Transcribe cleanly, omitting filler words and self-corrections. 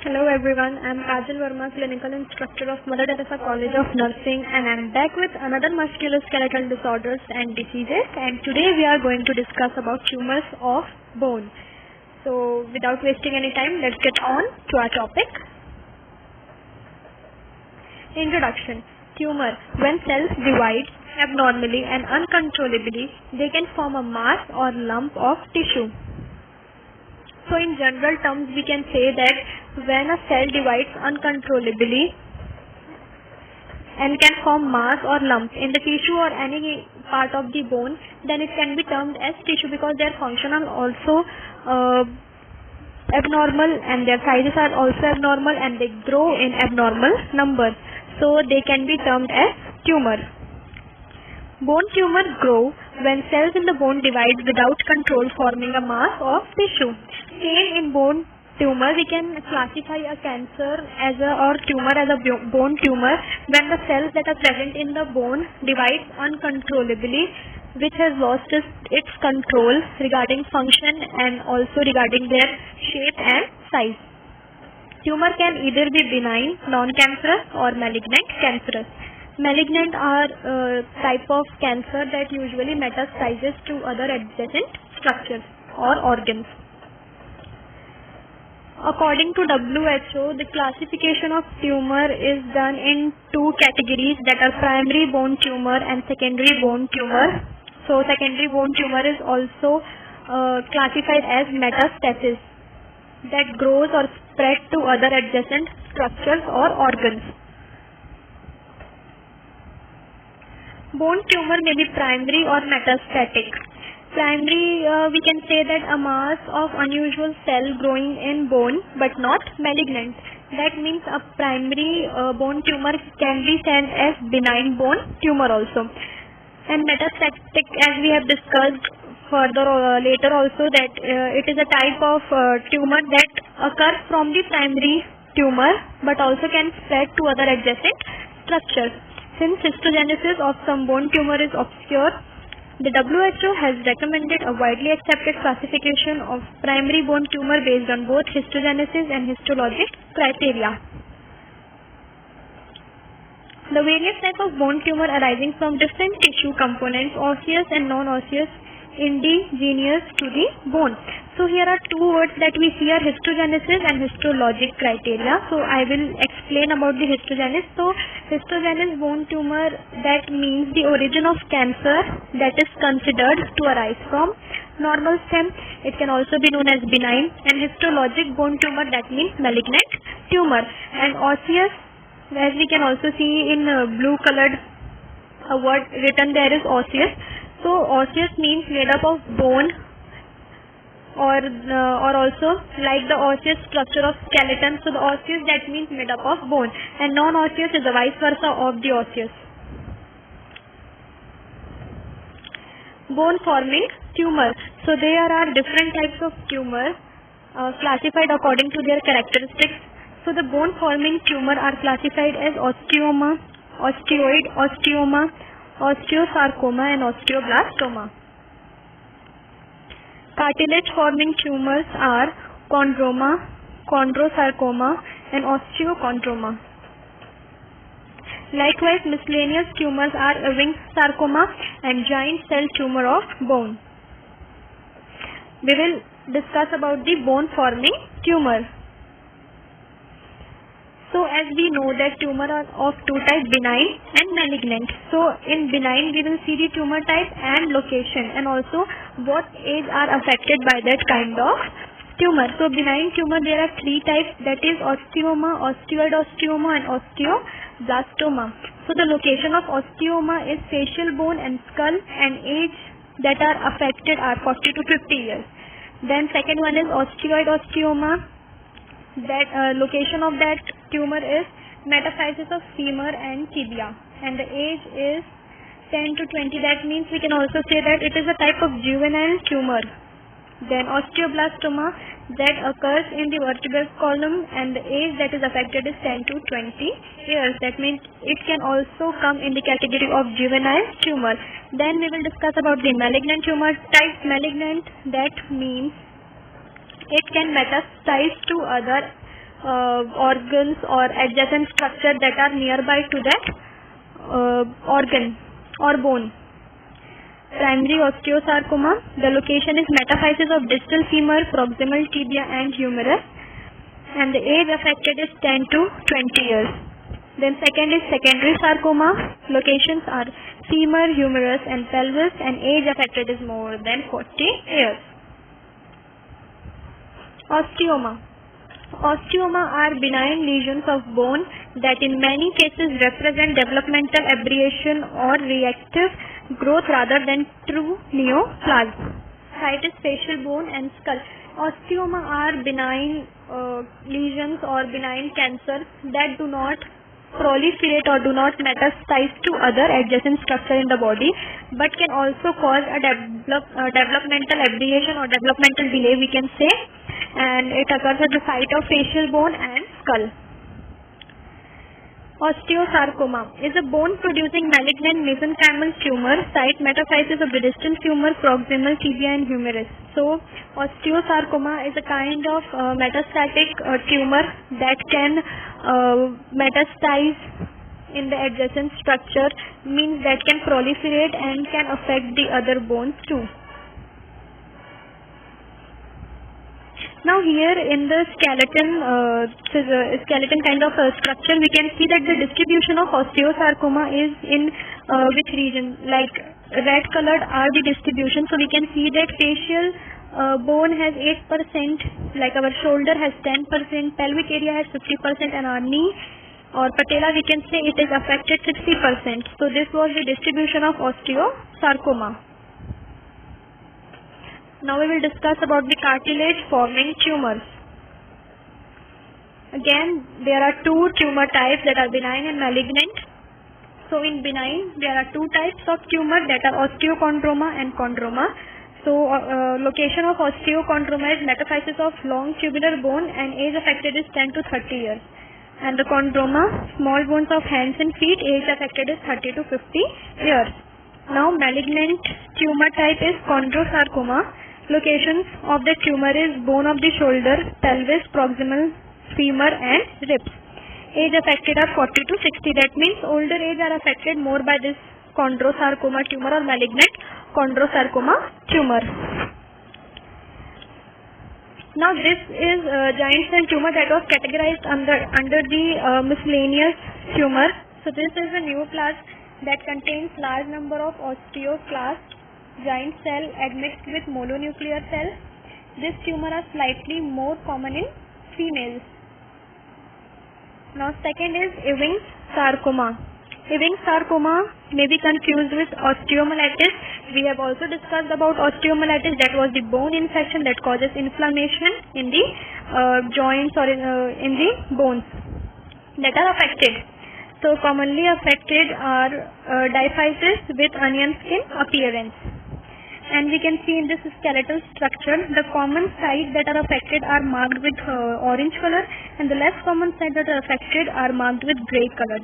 Hello everyone, I am Kajal Verma, Clinical Instructor of Mother Teresa College of Nursing, and I am back with another musculoskeletal disorders and diseases, and today we are going to discuss about tumors of bone. So without wasting any time, let's get on to our topic. Introduction. Tumor. When cells divide abnormally and uncontrollably, they can form a mass or lump of tissue. So in general terms, we can say that when a cell divides uncontrollably and can form mass or lump in the tissue or any part of the bone, then it can be termed as tissue because their function are also abnormal and their sizes are also abnormal and they grow in abnormal numbers. So they can be termed as tumor. Bone tumors grow when cells in the bone divide without control, forming a mass of tissue. Same in bone tumor, we can classify a cancer as or tumor as a bone tumor when the cells that are present in the bone divide uncontrollably, which has lost its control regarding function and also regarding their shape and size. Tumor can either be benign, non-cancerous or malignant cancerous. Malignant are type of cancer that usually metastasizes to other adjacent structures or organs. According to WHO, the classification of tumor is done in two categories, that are primary bone tumor and secondary bone tumor. So secondary bone tumor is also classified as metastasis that grows or spread to other adjacent structures or organs. Bone tumor may be primary or metastatic. Primary, we can say that a mass of unusual cell growing in bone but not malignant. That means a primary bone tumor can be seen as benign bone tumor also. And metastatic, as we have discussed further later also, that it is a type of tumor that occurs from the primary tumor but also can spread to other adjacent structures. Since histogenesis of some bone tumor is obscure, the WHO has recommended a widely accepted classification of primary bone tumor based on both histogenesis and histologic criteria. The various types of bone tumor arising from different tissue components, osseous and non-osseous, indigenous to the bone. So here are two words that we see are histogenesis and histologic criteria. So I will explain about the histogenesis. So histogenous bone tumor, that means the origin of cancer that is considered to arise from normal stem. It can also be known as benign. And histologic bone tumor, that means malignant tumor. And osseous, as we can also see in blue colored a word written there is osseous. So osseous means made up of bone or also like the osseous structure of skeleton. So the osseous, that means made up of bone, and non-osseous is the vice versa of the osseous. Bone forming tumor. So there are different types of tumor classified according to their characteristics. So the bone forming tumor are classified as osteoma, osteoid, osteoma, osteosarcoma and osteoblastoma. Cartilage forming tumors are chondroma, chondrosarcoma and osteochondroma. Likewise, miscellaneous tumors are Ewing sarcoma and giant cell tumor of bone. We will discuss about the bone forming tumor. So as we know that tumor are of two types, benign and malignant. So in benign we will see the tumor type and location and also what age are affected by that kind of tumor. So benign tumor, there are three types, that is osteoma, osteoid osteoma and osteoblastoma. So the location of osteoma is facial bone and skull, and age that are affected are 40 to 50 years. Then second one is osteoid osteoma. That location of that tumor is metaphysis of femur and tibia, and the age is 10 to 20. That means we can also say that it is a type of juvenile tumor. Then osteoblastoma, that occurs in the vertebral column, and the age that is affected is 10 to 20 years. That means it can also come in the category of juvenile tumor. Then we will discuss about the malignant tumor type. Malignant, that means it can metastasize to other organs or adjacent structure that are nearby to that organ or bone. Primary osteosarcoma, the location is metaphysis of distal femur, proximal tibia and humerus, and the age affected is 10 to 20 years. Then second is secondary sarcoma, locations are femur, humerus and pelvis, and age affected is more than 40 years. Osteoma. Osteoma are benign lesions of bone that in many cases represent developmental aberration or reactive growth rather than true neoplasm. Site is facial bone and skull. Osteoma are benign lesions or benign cancers that do not proliferate or do not metastasize to other adjacent structure in the body, but can also cause a developmental aberration or developmental delay, we can say, and it occurs at the site of facial bone and skull. Osteosarcoma is a bone-producing malignant mesenchymal tumor, site metaphysis of the distal femur, proximal tibia and humerus. So, osteosarcoma is a kind of metastatic tumor that can metastasize in the adjacent structure, means that can proliferate and can affect the other bones too. Now here in the skeleton kind of structure, we can see that the distribution of osteosarcoma is in which region, like red colored are the distribution. So we can see that facial bone has 8%, like our shoulder has 10%, pelvic area has 50%, and our knee or patella, we can say it is affected 60%. So this was the distribution of osteosarcoma. Now we will discuss about the cartilage forming tumors. Again, there are two tumor types that are benign and malignant. So in benign, there are two types of tumor that are osteochondroma and chondroma. So location of osteochondroma is metaphysis of long tubular bone and age affected is 10 to 30 years. And the chondroma, small bones of hands and feet, age affected is 30 to 50 years. Now malignant tumor type is chondrosarcoma. Locations of the tumor is bone of the shoulder, pelvis, proximal femur and ribs. Age affected are 40 to 60. That means older age are affected more by this chondrosarcoma tumor or malignant chondrosarcoma tumor. Now this is giant cell tumor that was categorized under the miscellaneous tumor. So this is a neoplasm that contains large number of osteoclasts, giant cell admixed with mononuclear cells. This tumor are slightly more common in females. Now second is Ewing's sarcoma. Ewing's sarcoma may be confused with osteomyelitis. We have also discussed about osteomyelitis, that was the bone infection that causes inflammation in the joints or in the bones that are affected. So commonly affected are diaphysis with onion skin appearance. And we can see in this skeletal structure, the common sites that are affected are marked with orange color, and the less common sites that are affected are marked with grey color.